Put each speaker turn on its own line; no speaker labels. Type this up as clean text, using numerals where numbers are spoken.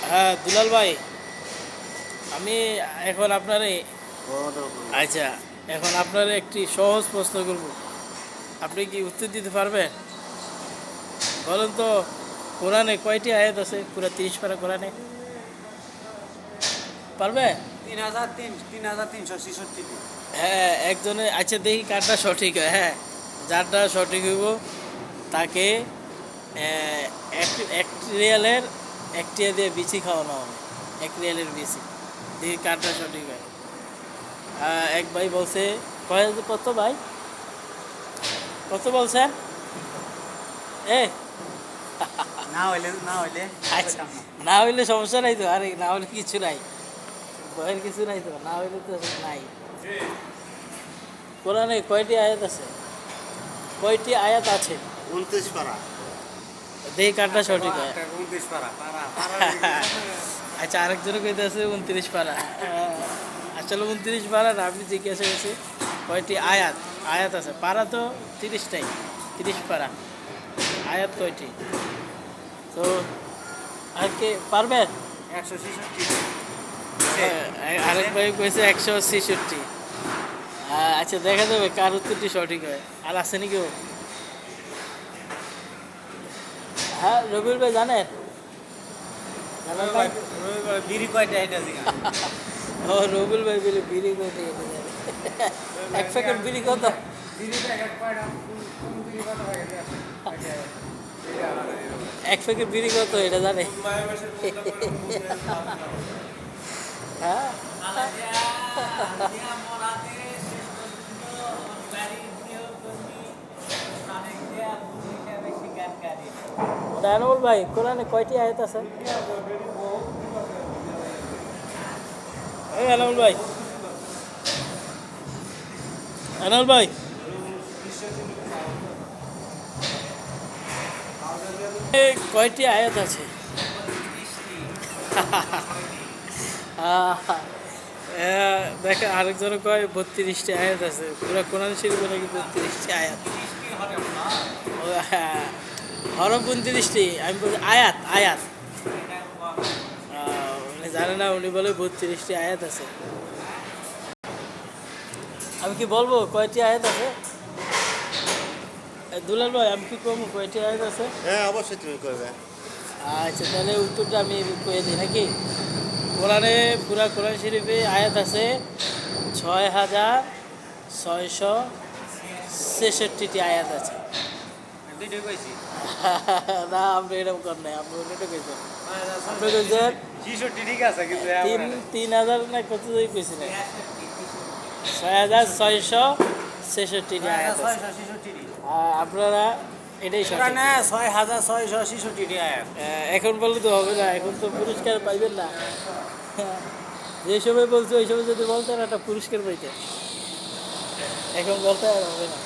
হ্যাঁ দুলাল ভাই, আমি এখন আপনারে আচ্ছা এখন আপনারে একটি সহজ প্রশ্ন করব, আপনি কি উত্তর দিতে পারবেন? বলেন তো, কোরআনে কয়টি আয়াত আছে? পুরো 30 পারা কোরআনে পারবে?
3,366।
হ্যাঁ একজনে, আচ্ছা দেখি কারটা সঠিক হয়। হ্যাঁ, যারটা সঠিক হইব তাকে এক এক রিয়ালের একটিয়া দিয়ে বিচি খাওয়ানো হবে। এক রিয়ালের বিচি, দেখি কারটা সঠিক হয়। এক ভাই বলছে, কত ভাই, কত বলছেন? এ
না হইলে
আচ্ছা, না হইলে সমস্যা নাই তো, আরে না হইলে কিছু নাই, ভয়ের কিছু নাই তো, না হইলে তো নাই। কোরআনে কয়টি আয়াত আছে? কয়টি আয়াত আছে?
29 পারা।
দেখি কারটা সঠিক হয়।
29 পারা।
আচ্ছা, আরেকজনে কইতে আছে 29 পারা। আসলে 29 পারা না, আপনি জিজ্ঞাসা করছি কয়টি আয়াত। আয়াত আছে, পারা তো 30টাই, 30 পারা। আয়াত কয়টি? তো আর কে পারবেন?
166।
আরেক ভাই কইছে 166। আচ্ছা, দেখা যাবে কার উত্তরটি সঠিক হয়। আর আছে নাকি কেউ? হ্যাঁ রবিউল ভাই জানেন? জানেন ভাই?
বিড়ি কয়টা এটা জিগা?
ও রবিউল ভাই বলে বিড়ি কয়টি এটা জানে। এক প্যাকেট বিড়ি কত?
বিড়িটা এক কয়টা? কোন বিড়ি কত হয় এটা?
এক প্যাকেট বিড়ি কত এটা জানে? হ্যাঁ দানবুল ভাই, কোরআনে কয়টি আয়াত আছে? এই আনাউল ভাই, আনাউল ভাই, কয়টি আয়াত আছে? দেখে আরেকজন কয় 32টি আয়াত আছে। পুরো কোরআন শরীফে নাকি 32টি আয়াত। ও হ্যাঁ, হরফ 29টি, আমি বলছি আয়াত আয়াত। উনি জানে না, উনি বলে 32টি আয়াত আছে। আমি কি বলবো কয়টি আয়াত আছে? দুলাল ভাই, আমি কি কমু কয়টি আয়াত আছে?
হ্যাঁ, অবশ্যই তুমি করবে।
আচ্ছা, তাহলে উত্তরটা আমি কয়ে দিই নাকি? কোরআনে, পুরা কোরআন শরীফে আয়াত আছে 6,666টি আয়াত আছে।
দুইটাই কইছি।
না, আপনি এরকম কর নাই, আপনি উল্টো কইছেন। আপনি কইছেন
66 ঠিক আছে, কিন্তু
3,000 না কত কইছিলেন? 6,666টি আয়াত আছে।
666।
আপনারা এটাই সঠিক।
না, 6,666 আয়াত।
এখন বললে তো হবে না, এখন তো পুরস্কার পাইবেন না। যে সময় বলছো ওই সময় যদি বলতেন একটা পুরস্কার পাইতেন, এখন বলতে আর হবে না।